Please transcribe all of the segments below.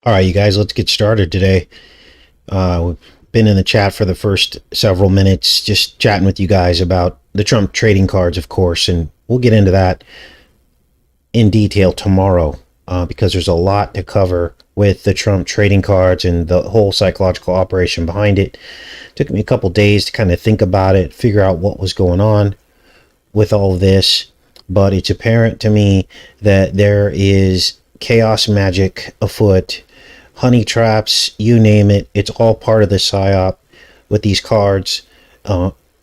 All right, you guys, let's get started today. We've been in the chat for the first several minutes, just chatting with you guys about the Trump trading cards, of course, and we'll get into that in detail tomorrow because there's a lot to cover with the Trump trading cards and the whole psychological operation behind it. Took me a couple days to kind of think about it, figure out what was going on with all of this, but it's apparent to me that there is chaos magic afoot. Honey traps, you name it, it's all part of the psyop with these cards,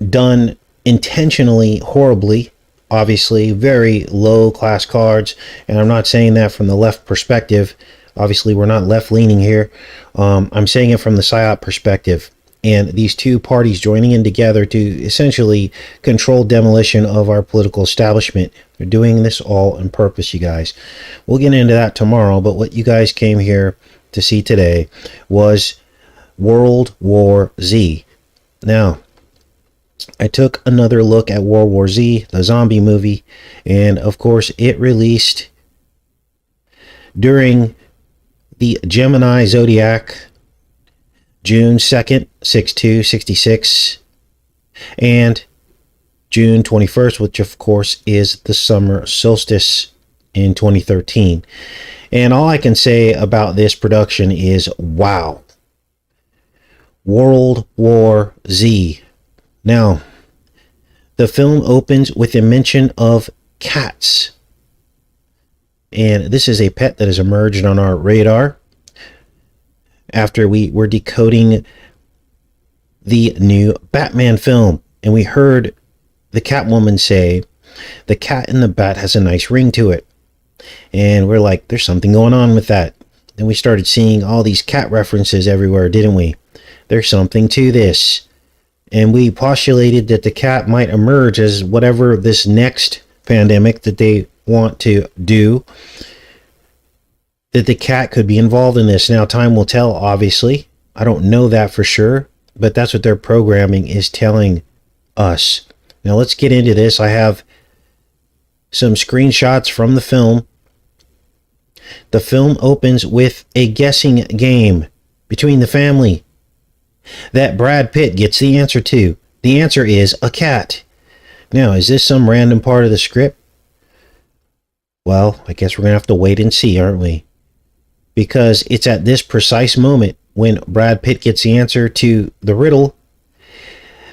done intentionally horribly, obviously very low class cards, and I'm not saying that from the left perspective. Obviously we're not left leaning here. I'm saying it from the psyop perspective, and these two parties joining in together to essentially control demolition of our political establishment. They're doing this all on purpose, you guys. We'll get into that tomorrow, but what you guys came here to see today was World War Z. Now, I took another look at World War Z, the zombie movie, and of course it released during the Gemini Zodiac, June 2nd, 6266, and June 21st, which of course is the summer solstice in 2013. And all I can say about this production is, wow. World War Z. Now, the film opens with a mention of cats. And this is a pet that has emerged on our radar after we were decoding the new Batman film. And we heard the Catwoman say, the cat in the bat has a nice ring to it. And we're like, there's something going on with that. Then we started seeing all these cat references everywhere, didn't we? There's something to this. And we postulated that the cat might emerge as whatever this next pandemic that they want to do, that the cat could be involved in this. Now, time will tell, obviously. I don't know that for sure, but that's what their programming is telling us. Now, let's get into this. I have some screenshots from the film. The film opens with a guessing game between the family that Brad Pitt gets the answer to. The answer is a cat. Now, is this some random part of the script? Well, I guess we're going to have to wait and see, aren't we? Because it's at this precise moment when Brad Pitt gets the answer to the riddle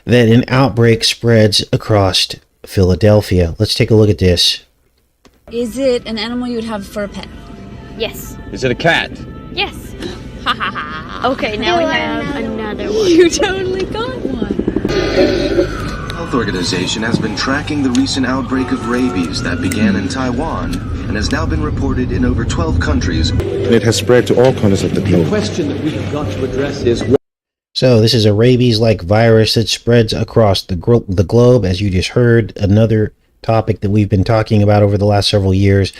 that an outbreak spreads across Philadelphia. Let's take a look at this. Is it an animal you would have for a pet? Yes. Is it a cat? Yes. Ha ha ha. Okay, now we have another one. You totally got one. Health Organization has been tracking the recent outbreak of rabies that began in Taiwan and has now been reported in over 12 countries. It has spread to all corners of the globe. The question that we have got to address is So this is a rabies-like virus that spreads across the globe, as you just heard. Another topic that we've been talking about over the last several years,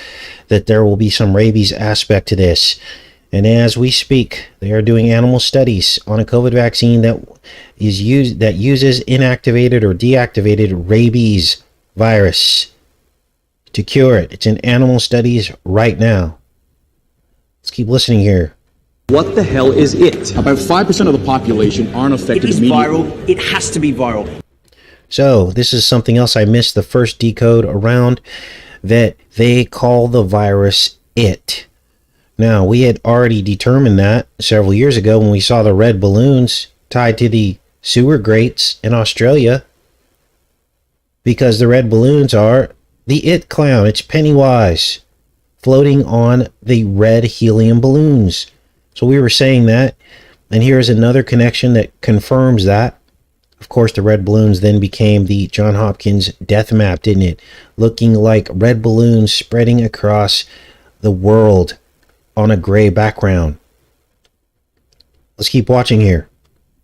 that there will be some rabies aspect to this. And as we speak, they are doing animal studies on a COVID vaccine that uses inactivated or deactivated rabies virus to cure it. It's in animal studies right now. Let's keep listening here. What the hell is it? about 5% of the population aren't affected It is immediately. viral. It has to be viral. So this is something else I missed the first decode around, that they call the virus it. Now, we had already determined that several years ago when we saw the red balloons tied to the sewer grates in Australia, because the red balloons are the it clown. It's Pennywise floating on the red helium balloons. So we were saying that, and here's another connection that confirms that. Of course, the red balloons then became the John Hopkins death map, didn't it? Looking like red balloons spreading across the world on a gray background. Let's keep watching here.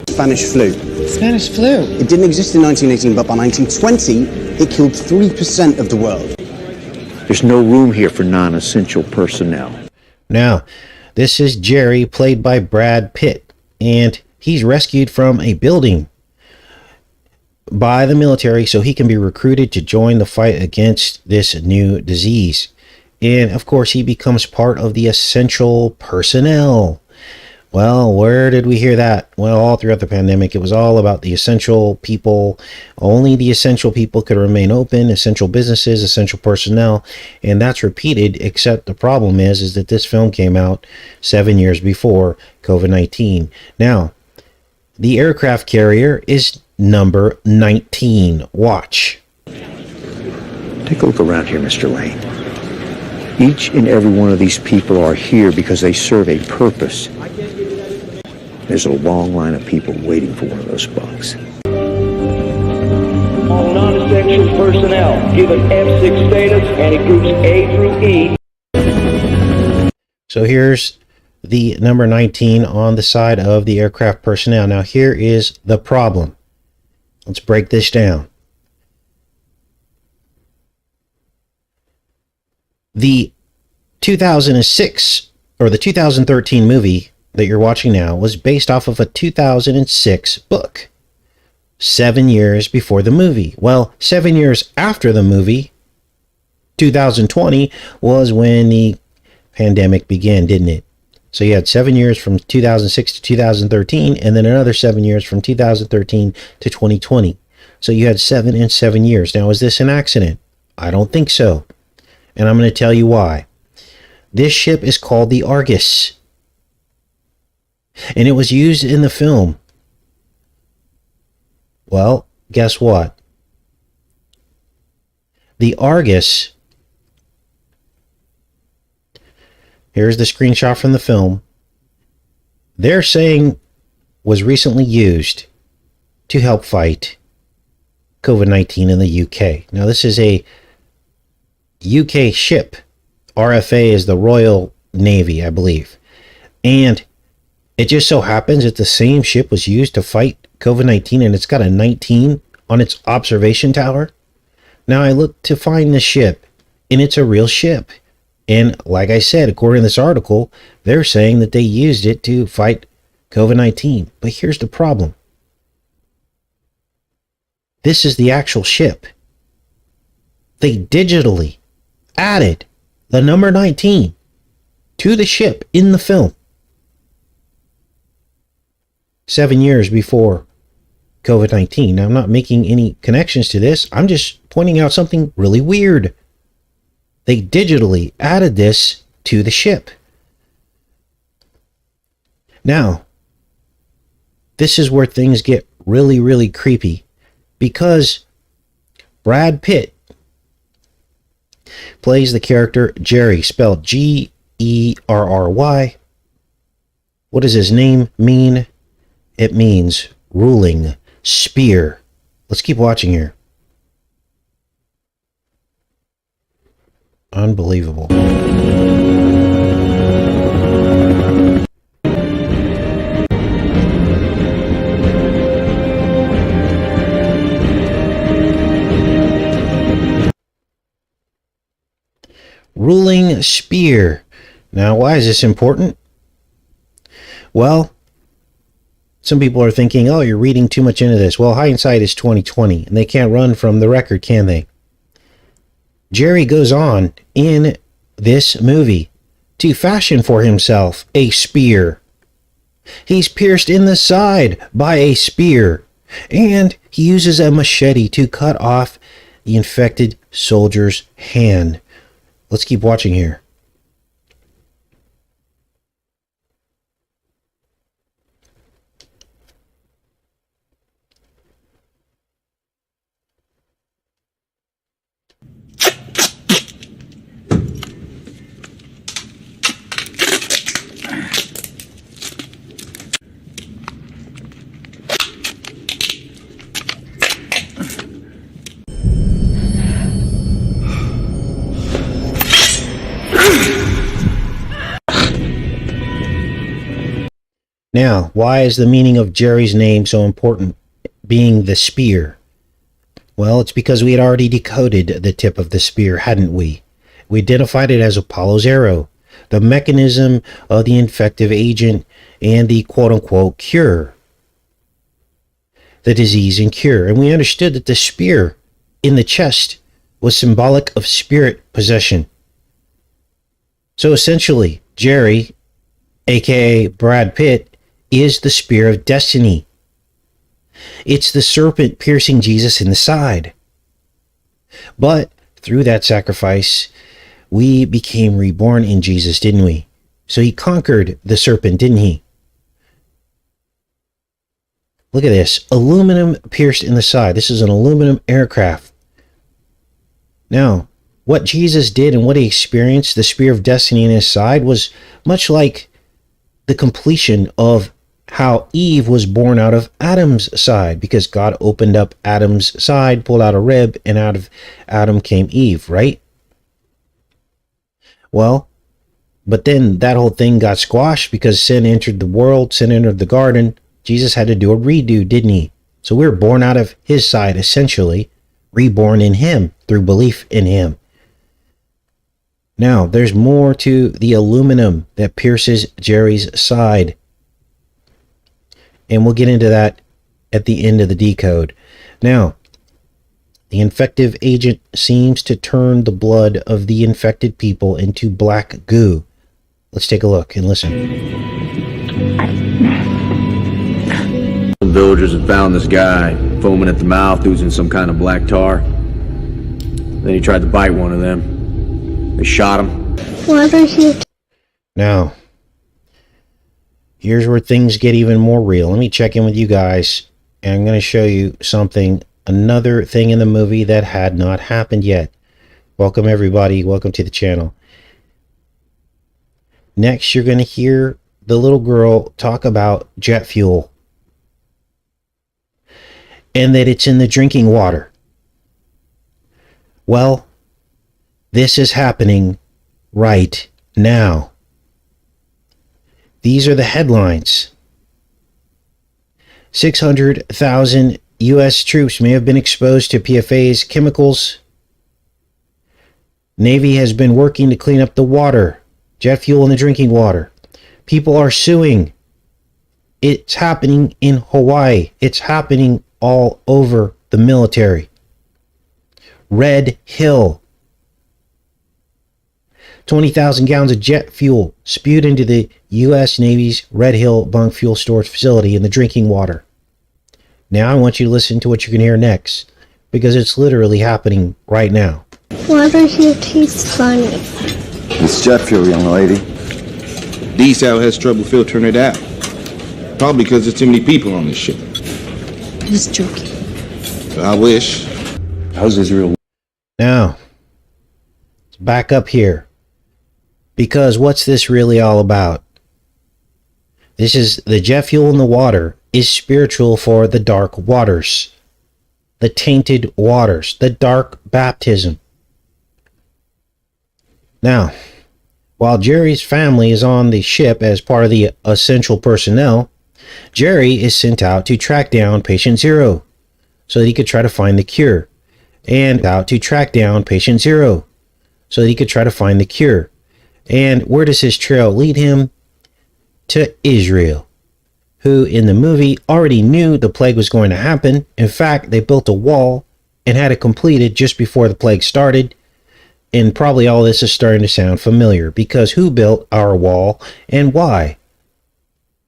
Spanish flu. Spanish flu. It didn't exist in 1918, but by 1920, it killed 3% of the world. There's no room here for non-essential personnel. Now, this is Gerry, played by Brad Pitt, and he's rescued from a building by the military so he can be recruited to join the fight against this new disease. And of course, he becomes part of the essential personnel. Well, where did we hear that? Well, all throughout the pandemic, it was all about the essential people. Only the essential people could remain open, essential businesses, essential personnel, and that's repeated, except the problem is that this film came out 7 years before COVID-19. Now, the aircraft carrier is number 19. Watch. Take a look around here, Mr. Lane. Each and every one of these people are here because they serve a purpose. There's a long line of people waiting for one of those bugs. All non-essential personnel given F6 status and in groups A through E. So here's the number 19 on the side of the aircraft personnel. Now here is the problem. Let's break this down. The 2006 or the 2013 movie that you're watching now was based off of a 2006 book. 7 years before the movie. Well, 7 years after the movie, 2020, was when the pandemic began, didn't it? So you had 7 years from 2006 to 2013, and then another 7 years from 2013 to 2020. So you had 7 and 7 years. Now, is this an accident? I don't think so. And I'm going to tell you why. This ship is called the Argus. And it was used in the film. Well, guess what? The Argus, here's the screenshot from the film, they're saying was recently used to help fight COVID-19 in the UK. Now, this is a UK ship. RFA is the Royal Navy, I believe. And it just so happens that the same ship was used to fight COVID-19, and it's got a 19 on its observation tower. Now I looked to find the ship, and it's a real ship. And like I said, according to this article, they're saying that they used it to fight COVID-19. But here's the problem. This is the actual ship. They digitally added the number 19 to the ship in the film. 7 years before COVID-19. Now, I'm not making any connections to this. I'm just pointing out something really weird. They digitally added this to the ship. Now, this is where things get really, really creepy, because Brad Pitt plays the character Gerry, spelled Gerry. What does his name mean? It means ruling spear. Let's keep watching here. Unbelievable. Ruling spear. Now, why is this important? Well, some people are thinking, oh, you're reading too much into this. Well, hindsight is 2020, and they can't run from the record, can they? Gerry goes on in this movie to fashion for himself a spear. He's pierced in the side by a spear, and he uses a machete to cut off the infected soldier's hand. Let's keep watching here. Now, why is the meaning of Gerry's name so important, being the spear? Well, it's because we had already decoded the tip of the spear, hadn't we? We identified it as Apollo's arrow, the mechanism of the infective agent, and the quote-unquote cure. The disease and cure. And we understood that the spear in the chest was symbolic of spirit possession. So essentially, Gerry, aka Brad Pitt, is the spear of destiny. It's the serpent piercing Jesus in the side. But through that sacrifice, we became reborn in Jesus, didn't we? So he conquered the serpent, didn't he? Look at this. Aluminum pierced in the side. This is an aluminum aircraft. Now, what Jesus did and what he experienced, the spear of destiny in his side, was much like the completion of how Eve was born out of Adam's side, because God opened up Adam's side, pulled out a rib, and out of Adam came Eve, right? Well, but then that whole thing got squashed because sin entered the world, sin entered the garden. Jesus had to do a redo, didn't he? So we were born out of his side, essentially, reborn in him through belief in him. Now, there's more to the aluminum that pierces Gerry's side. And we'll get into that at the end of the decode. Now, the infective agent seems to turn the blood of the infected people into black goo. Let's take a look and listen. The villagers had found this guy foaming at the mouth, oozing some kind of black tar. Then he tried to bite one of them. They shot him. Now, here's where things get even more real. Let me check in with you guys, and I'm going to show you something, another thing in the movie that had not happened yet. Welcome, everybody. Welcome to the channel. Next, you're going to hear the little girl talk about jet fuel and that it's in the drinking water. Well, this is happening right now. These are the headlines. 600,000 U.S. troops may have been exposed to PFAS chemicals. Navy has been working to clean up the water, jet fuel in the drinking water. People are suing. It's happening in Hawaii. It's happening all over the military. Red Hill. 20,000 gallons of jet fuel spewed into the U.S. Navy's Red Hill bunk fuel storage facility in the drinking water. Now I want you to listen to what you can hear next, because it's literally happening right now. Why does your teeth funny? It's jet fuel, young lady. D-Sal has trouble filtering it out. Probably because there's too many people on this ship. Just joking. I wish. How's Israel? Now, let's back up here. Because what's this really all about? This is the jet fuel in the water is spiritual for the dark waters. The tainted waters. The dark baptism. Now, while Gerry's family is on the ship as part of the essential personnel, Gerry is sent out to track down patient zero so that he could try to find the cure. And out to track down patient zero so that he could try to find the cure. And where does his trail lead him? To Israel, who in the movie already knew the plague was going to happen. In fact, they built a wall and had it completed just before the plague started. And probably all this is starting to sound familiar, because who built our wall and why?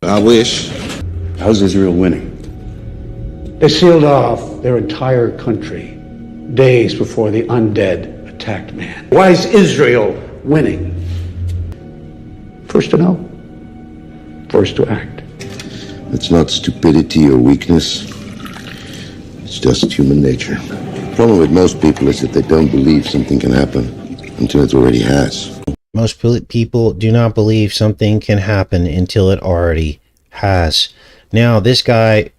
I wish. How's Israel winning? They sealed off their entire country days before the undead attacked man. Why is Israel winning? First to know, first to act. It's not stupidity or weakness. It's just human nature. The problem with most people is that they don't believe something can happen until it already has. Most people do not believe something can happen until it already has. Now, this guy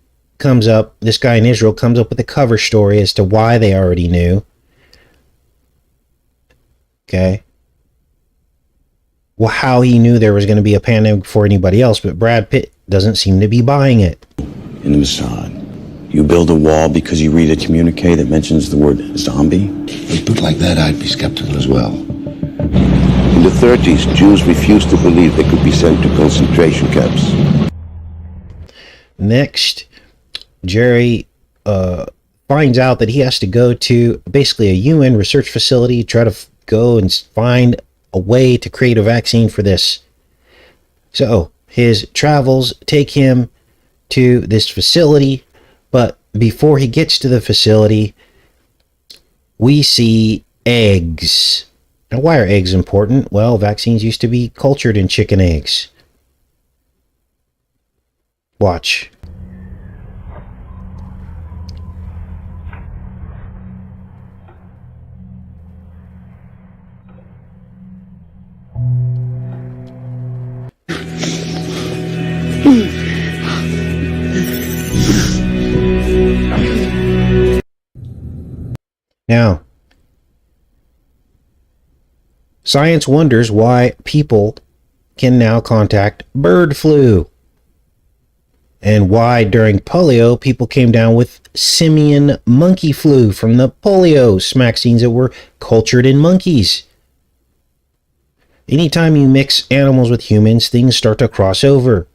in Israel comes up with a cover story as to why they already knew. Okay. Well, how he knew there was going to be a pandemic before anybody else, but Brad Pitt doesn't seem to be buying it. In the Mossad, you build a wall because you read a communique that mentions the word zombie? If put like that, I'd be skeptical as well. In the 30s, Jews refused to believe they could be sent to concentration camps. Next, Gerry finds out that he has to go to basically a UN research facility, try to go and find a way to create a vaccine for this. So his travels take him to this facility, but before he gets to the facility, we see eggs. Now, why are eggs important? Well, vaccines used to be cultured in chicken eggs. Watch. Now, science wonders why people can now contact bird flu, and why during polio people came down with simian monkey flu from the polio vaccines that were cultured in monkeys. Anytime you mix animals with humans, things start to cross over,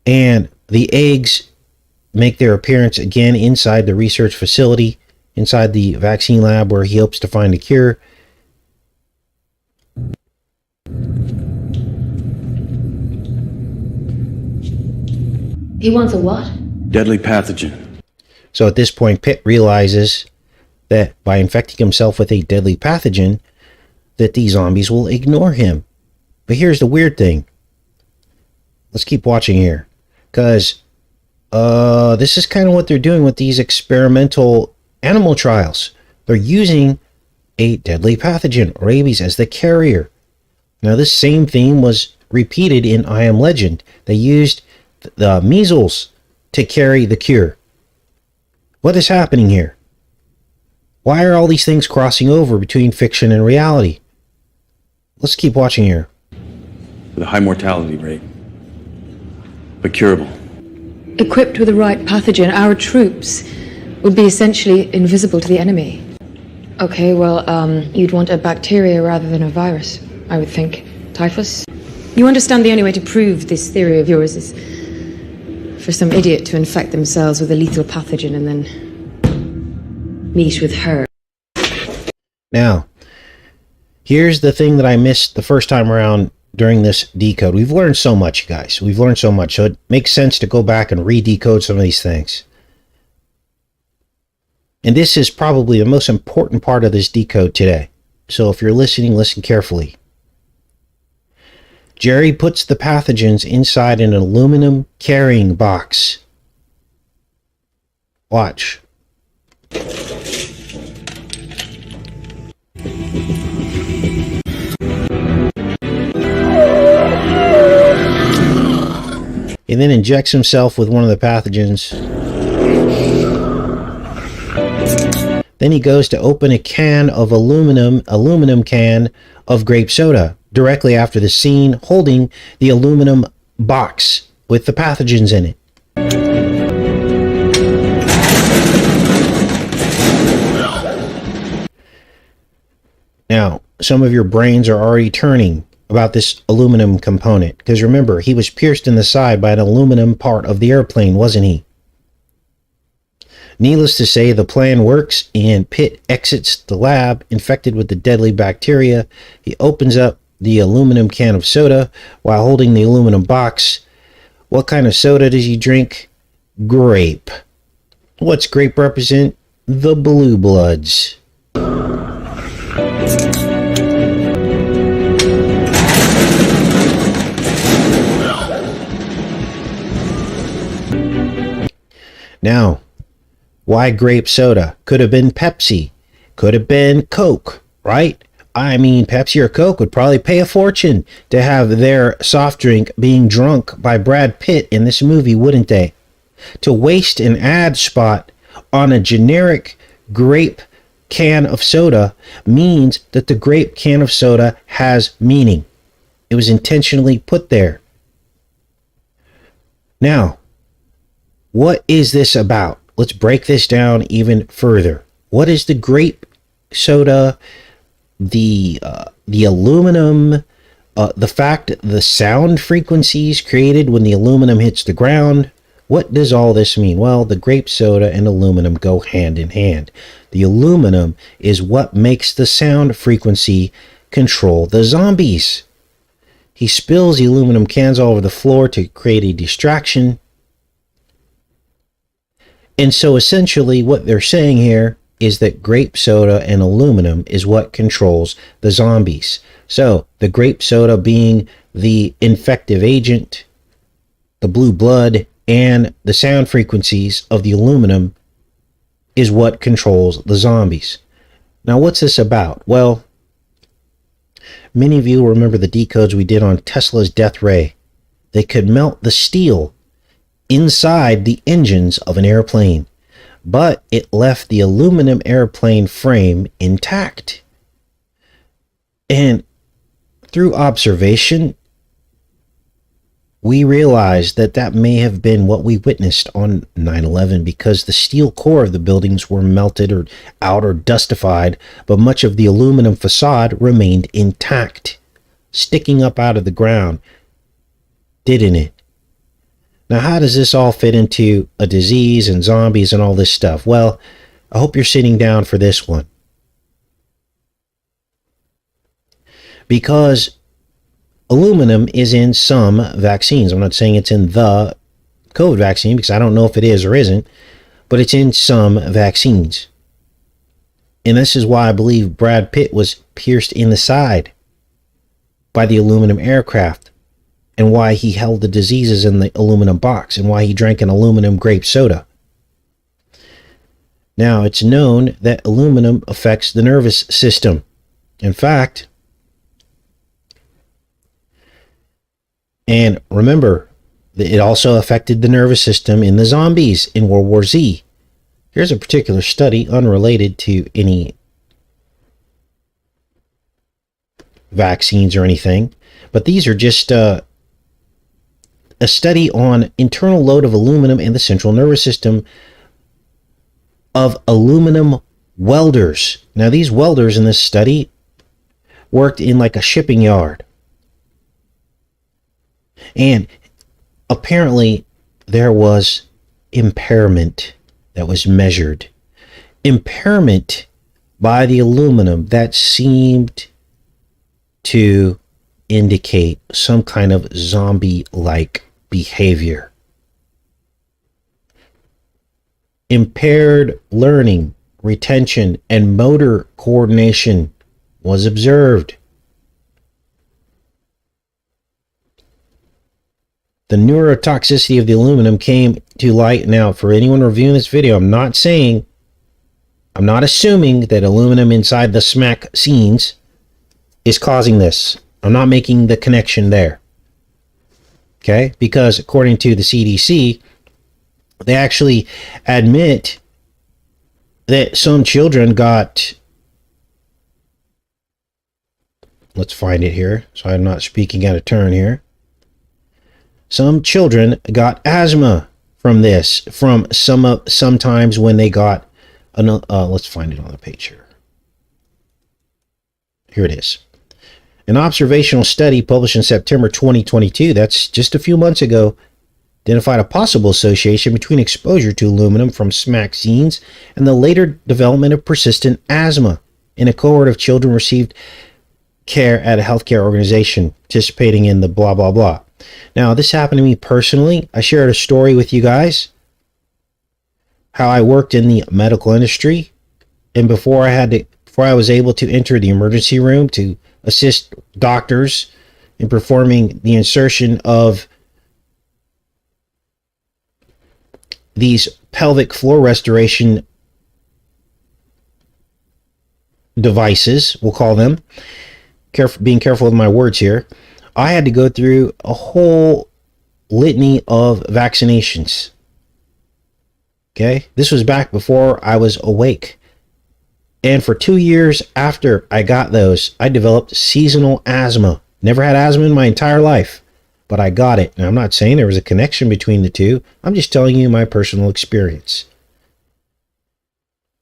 and the eggs make their appearance again inside the research facility, inside the vaccine lab where he hopes to find a cure. He wants a what? Deadly pathogen. So at this point, Pitt realizes that by infecting himself with a deadly pathogen, that these zombies will ignore him. But here's the weird thing. Let's keep watching here, because this is kind of what they're doing with these experimental animal trials. They're using a deadly pathogen, rabies, as the carrier. Now, this same theme was repeated in I Am Legend. They used the measles to carry the cure. What is happening here? Why are all these things crossing over between fiction and reality? Let's keep watching here. With a high mortality rate, but curable. Equipped with the right pathogen, our troops would be essentially invisible to the enemy. Okay, well, you'd want a bacteria rather than a virus, I would think. Typhus? You understand the only way to prove this theory of yours is for some idiot to infect themselves with a lethal pathogen and then meet with her. Now, here's the thing that I missed the first time around during this decode. We've learned so much, guys. We've learned so much, so it makes sense to go back and re-decode some of these things. And this is probably the most important part of this decode today. So if you're listening, listen carefully. Gerry puts the pathogens inside an aluminum carrying box. Watch. He then injects himself with one of the pathogens. Then he goes to open a can of aluminum can of grape soda directly after the scene, holding the aluminum box with the pathogens in it. Now, some of your brains are already turning about this aluminum component, because remember, he was pierced in the side by an aluminum part of the airplane, wasn't he? Needless to say, the plan works, and Pitt exits the lab infected with the deadly bacteria. He opens up the aluminum can of soda while holding the aluminum box. What kind of soda does he drink? Grape. What's grape represent? The blue bloods. Now, why grape soda? Could have been Pepsi. Could have been Coke, right? I mean, Pepsi or Coke would probably pay a fortune to have their soft drink being drunk by Brad Pitt in this movie, wouldn't they? To waste an ad spot on a generic grape can of soda means that the grape can of soda has meaning. It was intentionally put there. Now, what is this about? Let's break this down even further. What is the grape soda, the aluminum, the fact the sound frequencies created when the aluminum hits the ground? What does all this mean? Well, the grape soda and aluminum go hand in hand. The aluminum is what makes the sound frequency control the zombies. He spills the aluminum cans all over the floor to create a distraction. And so essentially what they're saying here is that grape soda and aluminum is what controls the zombies. So the grape soda being the infective agent, the blue blood, and the sound frequencies of the aluminum is what controls the zombies. Now, what's this about? Well, many of you remember the decodes we did on Tesla's death ray. They could melt the steel inside the engines of an airplane, but it left the aluminum airplane frame intact. And through observation, we realized that that may have been what we witnessed on 9/11, because the steel core of the buildings were melted or out or dustified, but much of the aluminum facade remained intact, sticking up out of the ground, didn't it? Now, how does this all fit into a disease and zombies and all this stuff? Well, I hope you're sitting down for this one. Because aluminum is in some vaccines. I'm not saying it's in the COVID vaccine, because I don't know if it is or isn't, but it's in some vaccines. And this is why I believe Brad Pitt was pierced in the side by the aluminum aircraft, and why he held the diseases in the aluminum box, and why he drank an aluminum grape soda. Now, it's known that aluminum affects the nervous system. In fact, and remember, it also affected the nervous system in the zombies in World War Z. Here's a particular study unrelated to any vaccines or anything, but these are just a study on internal load of aluminum in the central nervous system of aluminum welders. Now, these welders in this study worked in like a shipping yard. And apparently there was impairment that was measured. Impairment by the aluminum that seemed to indicate some kind of zombie-like behavior. Impaired learning, retention, and motor coordination was observed. The neurotoxicity of the aluminum came to light. Now, for anyone reviewing this video, I'm not assuming that aluminum inside the smack scenes is causing this. I'm not making the connection there. Okay? Because according to the CDC, they actually admit that some children got, let's find it here so I'm not speaking out of turn here. Some children got asthma from this, from sometimes when they got, let's find it on the page here. Here it is. An observational study published in September 2022, that's just a few months ago, identified a possible association between exposure to aluminum from smack scenes and the later development of persistent asthma in a cohort of children received care at a healthcare organization participating in the blah, blah, blah. Now, this happened to me personally. I shared a story with you guys, how I worked in the medical industry, and before I was able to enter the emergency room to assist doctors in performing the insertion of these pelvic floor restoration devices, we'll call them, being careful with my words here, I had to go through a whole litany of vaccinations. Okay? This was back before I was awake. And for 2 years after I got those, I developed seasonal asthma. Never had asthma in my entire life, but I got it. And I'm not saying there was a connection between the two. I'm just telling you my personal experience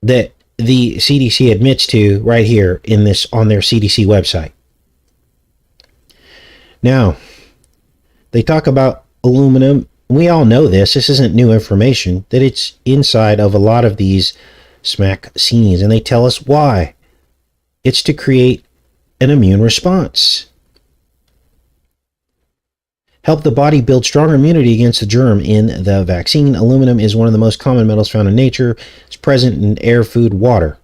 that the CDC admits to right here in this, on their CDC website. Now, they talk about aluminum. We all know this. This isn't new information, that it's inside of a lot of these smack scenes, and they tell us why. It's to create an immune response. Help the body build stronger immunity against the germ in the vaccine. Aluminum is one of the most common metals found in nature. It's present in air, food, water.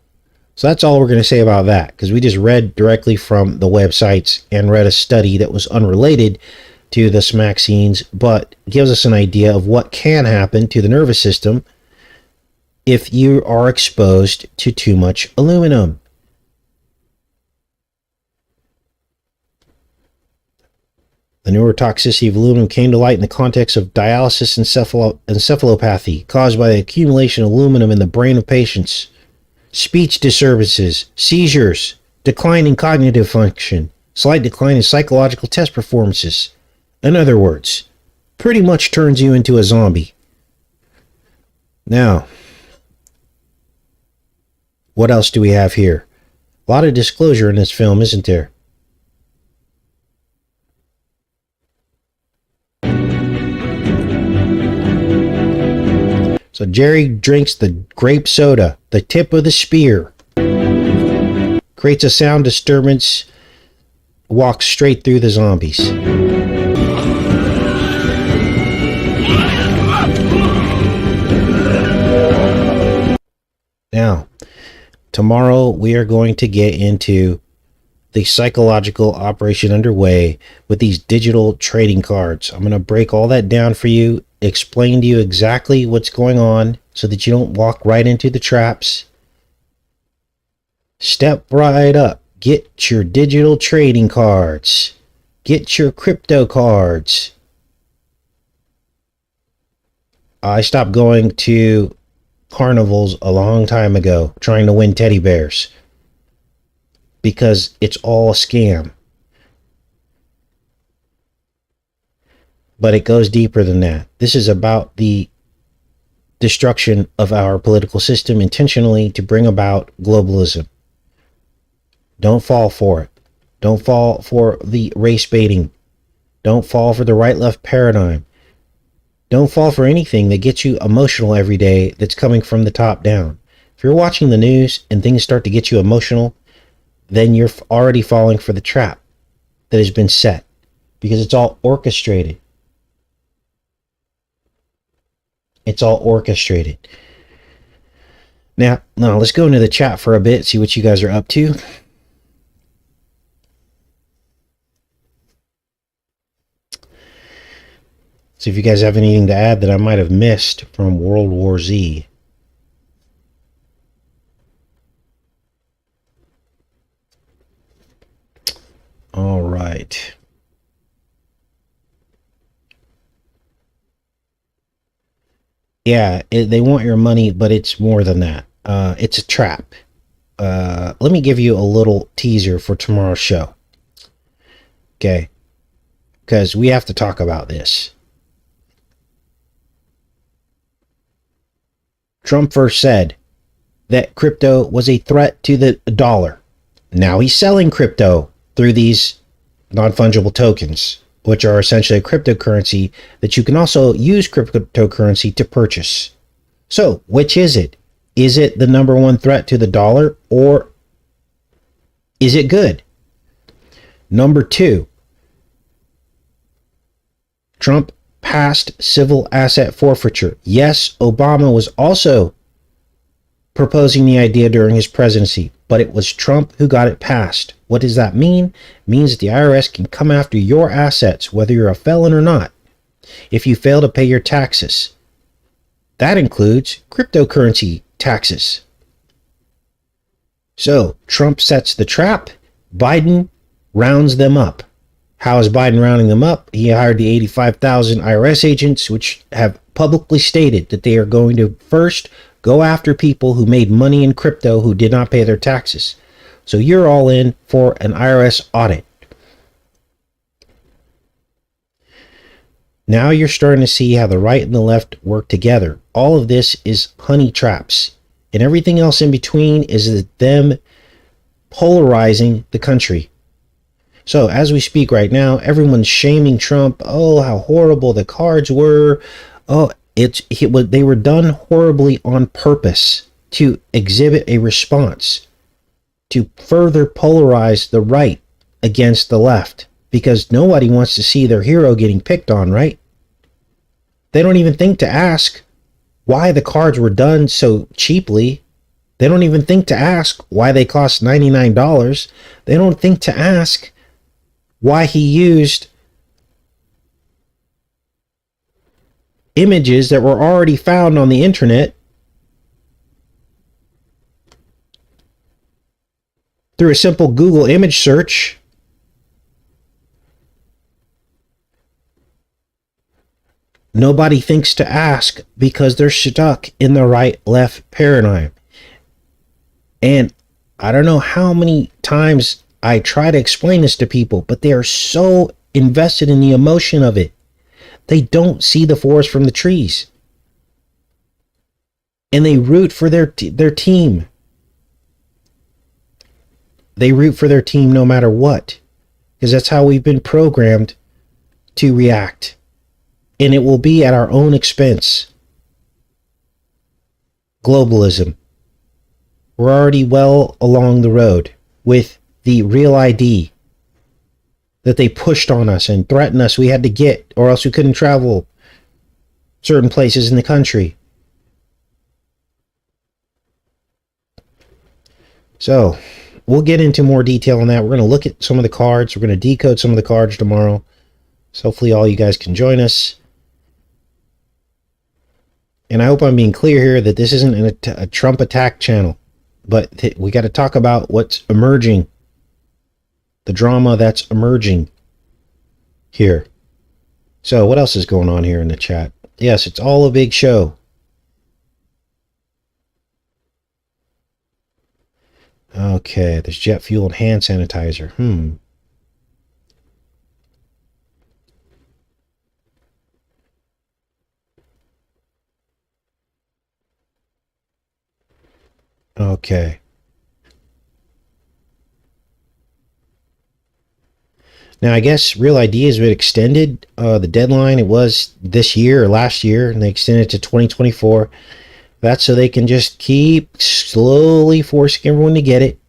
So that's all we're going to say about that, because we just read directly from the websites and read a study that was unrelated to the vaccines, but gives us an idea of what can happen to the nervous system if you are exposed to too much aluminum. The neurotoxicity of aluminum came to light in the context of dialysis encephalopathy caused by the accumulation of aluminum in the brain of patients. Speech disturbances, seizures, decline in cognitive function, slight decline in psychological test performances. In other words, pretty much turns you into a zombie. Now, what else do we have here? A lot of disclosure in this film, isn't there? So Gerry drinks the grape soda, the tip of the spear, creates a sound disturbance, walks straight through the zombies. Now, tomorrow we are going to get into the psychological operation underway with these digital trading cards. I'm going to break all that down for you, explain to you exactly what's going on so that you don't walk right into the traps. Step right up. Get your digital trading cards. Get your crypto cards. I stopped going to carnivals a long time ago trying to win teddy bears because it's all a scam. But it goes deeper than that. This is about the destruction of our political system intentionally to bring about globalism. Don't fall for it. Don't fall for the race baiting. Don't fall for the right-left paradigm. Don't fall for anything that gets you emotional every day that's coming from the top down. If you're watching the news and things start to get you emotional, then you're already falling for the trap that has been set because it's all orchestrated. It's all orchestrated. Now, let's go into the chat for a bit, see what you guys are up to. See if you guys have anything to add that I might have missed from World War Z. All right. Yeah, they want your money, but it's more than that. It's a trap. Let me give you a little teaser for tomorrow's show. Okay? Because we have to talk about this. Trump first said that crypto was a threat to the dollar. Now he's selling crypto through these non-fungible tokens, which are essentially a cryptocurrency that you can also use cryptocurrency to purchase. So, which is it? Is it the number one threat to the dollar, or is it good? Number two, Trump passed civil asset forfeiture. Yes, Obama was also proposing the idea during his presidency, but it was Trump who got it passed. What does that mean? It means that the IRS can come after your assets, whether you're a felon or not, if you fail to pay your taxes. That includes cryptocurrency taxes. So, Trump sets the trap, Biden rounds them up. How is Biden rounding them up? He hired the 85,000 IRS agents, which have publicly stated that they are going to first go after people who made money in crypto who did not pay their taxes. So you're all in for an IRS audit. Now you're starting to see how the right and the left work together. All of this is honey traps. And everything else in between is them polarizing the country. So as we speak right now, everyone's shaming Trump. Oh, how horrible the cards were. Oh, they were done horribly on purpose to exhibit a response, to further polarize the right against the left, because nobody wants to see their hero getting picked on, right? They don't even think to ask why the cards were done so cheaply. They don't even think to ask why they cost $99. They don't think to ask why he used images that were already found on the internet through a simple Google image search. Nobody thinks to ask because they're stuck in the right-left paradigm. And I don't know how many times I try to explain this to people, but they are so invested in the emotion of it. They don't see the forest from the trees. And they root for their team. They root for their team no matter what. Because that's how we've been programmed to react. And it will be at our own expense. Globalism. We're already well along the road with the real ID that they pushed on us and threatened us we had to get, or else we couldn't travel certain places in the country. So, we'll get into more detail on that. We're going to look at some of the cards. We're going to decode some of the cards tomorrow. So hopefully all you guys can join us. And I hope I'm being clear here that this isn't a Trump attack channel. But we got to talk about what's emerging. The drama that's emerging here. So what else is going on here in the chat? Yes, it's all a big show. Okay, there's jet fuel and hand sanitizer. Okay. Now, I guess Real ID has been extended. The deadline, it was this year or last year, and they extended it to 2024. That's so they can just keep slowly forcing everyone to get it.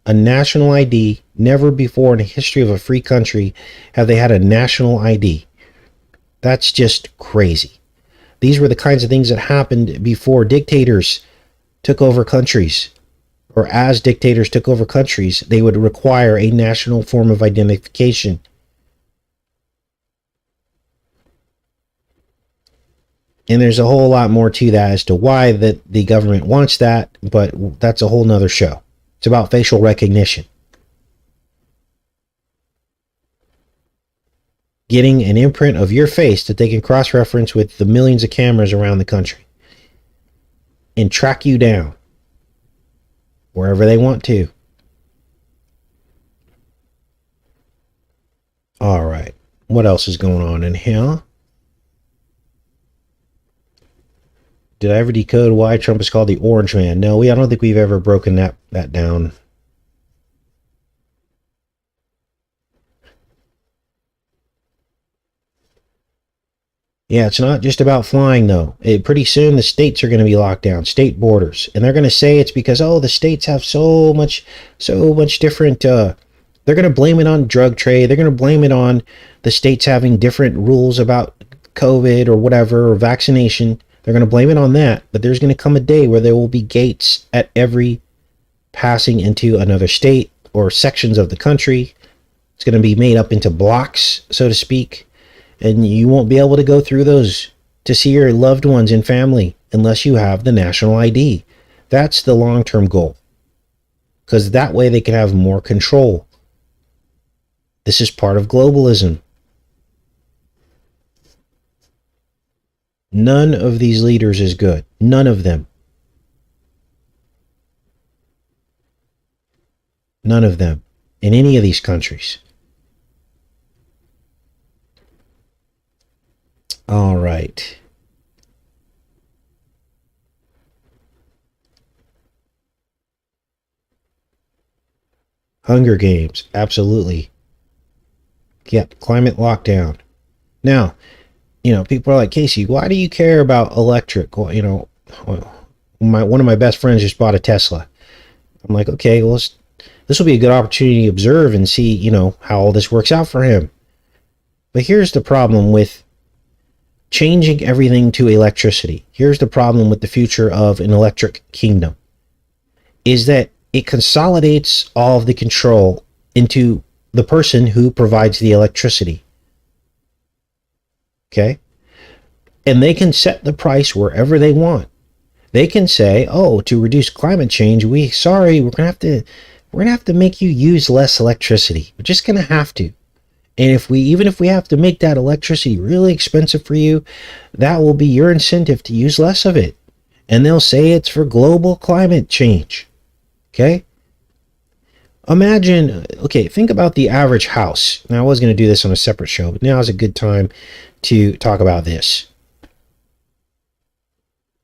A national ID. Never before in the history of a free country have they had a national ID. That's just crazy. These were the kinds of things that happened before dictators took over countries, or as dictators took over countries, they would require a national form of identification. And there's a whole lot more to that as to why that the government wants that, but that's a whole nother show. It's about facial recognition. Getting an imprint of your face that they can cross-reference with the millions of cameras around the country and track you down wherever they want to. All right. What else is going on in here? Did I ever decode why Trump is called the Orange Man? No, I don't think we've ever broken that down. Yeah, it's not just about flying, though. Pretty soon, the states are going to be locked down, state borders. And they're going to say it's because, the states have so much different... they're going to blame it on drug trade. They're going to blame it on the states having different rules about COVID or whatever, or vaccination. They're going to blame it on that. But there's going to come a day where there will be gates at every passing into another state or sections of the country. It's going to be made up into blocks, so to speak. And you won't be able to go through those to see your loved ones and family unless you have the national ID. That's the long-term goal. Because that way they can have more control. This is part of globalism. None of these leaders is good. None of them. None of them. In any of these countries. All right. Hunger Games, absolutely. Yep, climate lockdown. Now, people are like, Casey, why do you care about electric? Well, one of my best friends just bought a Tesla. I'm like, okay, well, this will be a good opportunity to observe and see, you know, how all this works out for him. But here's the problem with changing everything to electricity. Here's the problem with the future of an electric kingdom, is that it consolidates all of the control into the person who provides the electricity. Okay? And they can set the price wherever they want. They can say, oh, to reduce climate change, we're gonna have to make you use less electricity. We're just gonna have to. And even if we have to make that electricity really expensive for you, that will be your incentive to use less of it. And they'll say it's for global climate change. Okay? Imagine, okay, think about the average house. Now, I was going to do this on a separate show, but now is a good time to talk about this.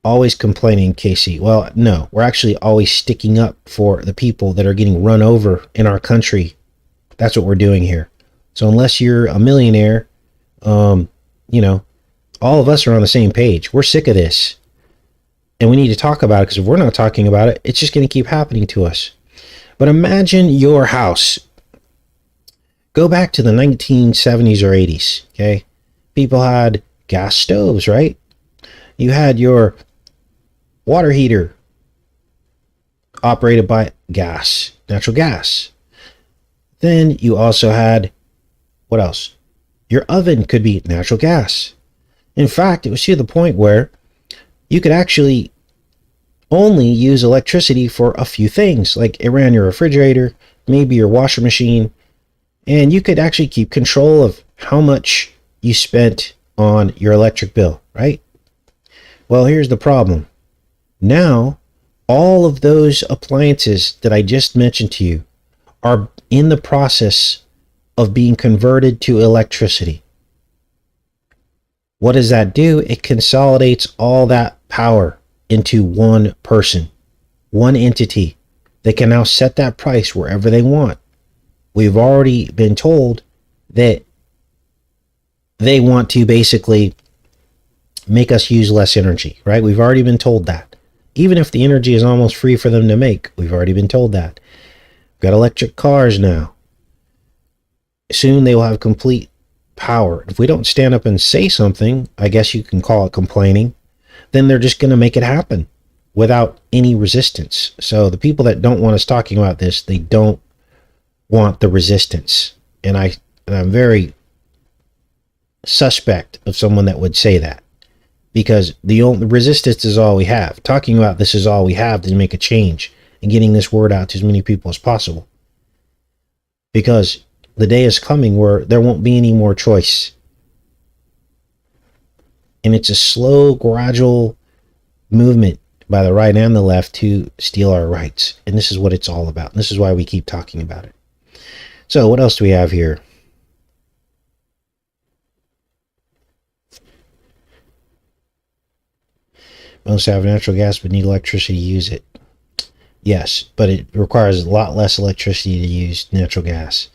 Always complaining, Casey. Well, no, we're actually always sticking up for the people that are getting run over in our country. That's what we're doing here. So unless you're a millionaire, you know, all of us are on the same page. We're sick of this. And we need to talk about it, because if we're not talking about it, it's just going to keep happening to us. But imagine your house. Go back to the 1970s or 80s, okay? People had gas stoves, right? You had your water heater operated by gas, natural gas. Then you also had, what else? Your oven could be natural gas. In fact, it was to the point where you could actually only use electricity for a few things, like it ran your refrigerator, maybe your washer machine, and you could actually keep control of how much you spent on your electric bill, right? Well, here's the problem. Now, all of those appliances that I just mentioned to you are in the process of being converted to electricity. What does that do? It consolidates all that power into one person, one entity that can now set that price wherever they want. We've already been told that they want to basically make us use less energy, right? We've already been told that. Even if the energy is almost free for them to make, we've already been told that. We've got electric cars now. Soon they will have complete power. If we don't stand up and say something, I guess you can call it complaining, then they're just going to make it happen without any resistance. So the people that don't want us talking about this, they don't want the resistance. And I'm very suspect of someone that would say that, because the resistance is all we have. Talking about this is all we have to make a change and getting this word out to as many people as possible. Because the day is coming where there won't be any more choice. And it's a slow, gradual movement by the right and the left to steal our rights. And this is what it's all about. And this is why we keep talking about it. So what else do we have here? Most have natural gas but need electricity to use it. Yes, but it requires a lot less electricity to use natural gas.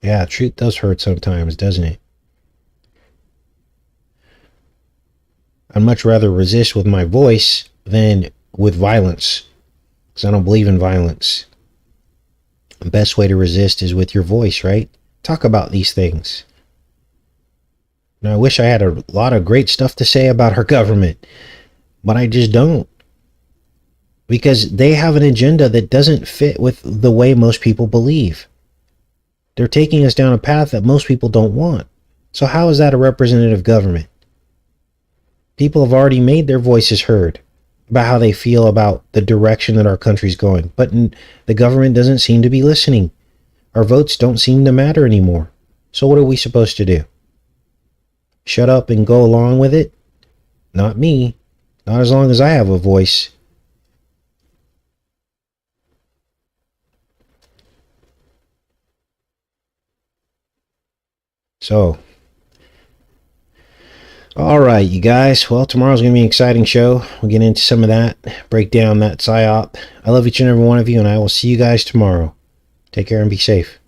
Yeah, truth does hurt sometimes, doesn't it? I'd much rather resist with my voice than with violence, because I don't believe in violence. The best way to resist is with your voice, right? Talk about these things. Now, I wish I had a lot of great stuff to say about our government, but I just don't. Because they have an agenda that doesn't fit with the way most people believe. They're taking us down a path that most people don't want. So how is that a representative government? People have already made their voices heard about how they feel about the direction that our country's going. But the government doesn't seem to be listening. Our votes don't seem to matter anymore. So what are we supposed to do? Shut up and go along with it? Not me. Not as long as I have a voice. So, all right, you guys. Well, tomorrow's going to be an exciting show. We'll get into some of that, break down that PSYOP. I love each and every one of you, and I will see you guys tomorrow. Take care and be safe.